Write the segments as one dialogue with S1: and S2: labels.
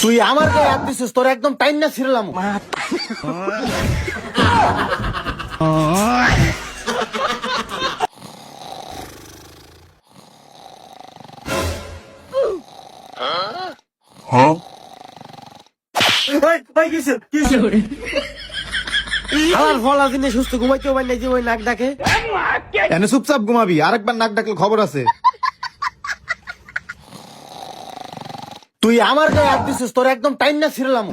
S1: তুই আমার গায়ে হাত দিছিস, তোর একদম টাইম না ছিড়লাম। আমার ফলা দিনে সুস্থ ঘুমাইতেও পারি না, যে ওই নাক ডাকে।
S2: এনে চুপচাপ ঘুমাবি, আরেকবার নাক ডাকলে খবর আছে।
S1: তুই আমার গায়ে হাত দিছিস, তোর একদম টাইম না ছিড়লাম।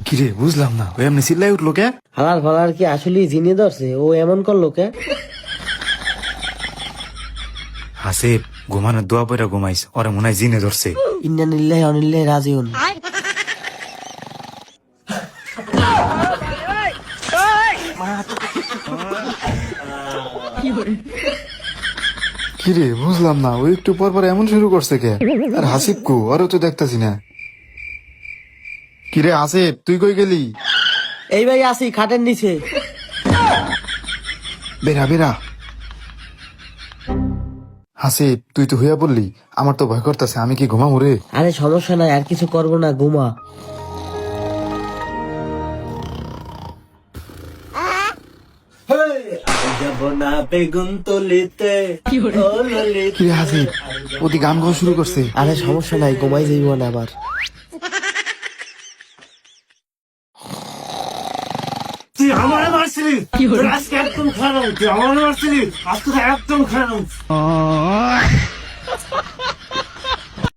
S2: কিরে বুঝলাম না, ওই এমনি চিল্লাই উঠলো কে?
S1: হালার ফালার কি আসলে জিনে ধরছে? ও এমন করলো কে?
S2: হাসিব ঘুমানোর দোয়া পয়রা ঘুমাইস, ওরে মনে হয় জিনে ধরছে।
S1: ইন্না নিল্লাহি ওয়া ইন্না ইলাইহি রাজিউন।
S2: কিরে বুঝলাম না, ওই একটু পর পর এমন শুরু করছে কে? আর হাসিব কু, আরো তো দেখতাছি না। কিরে হাসিব তুই কই গেলি?
S1: এই ভাই আসি খাটের নিচে।
S2: বেরা বেরা। হাসিব তুই তো হইয়া বললি, আমার তো ভয় করতেছে, আমি কি ঘুমাবো রে?
S1: আরে সমস্যা নাই, আর কিছু করবো না, ঘুমা।
S2: কিরে হাসিব ওদি গান গাওয়া শুরু করছে।
S1: আরে সমস্যা নাই, ঘুমাই যাইব না আবার।
S3: তুই আমারে মারছিলি, তোর আজকে একদম খারাপ, তুই আমারে মারছিলি, আজকে তো একদম খারাপ।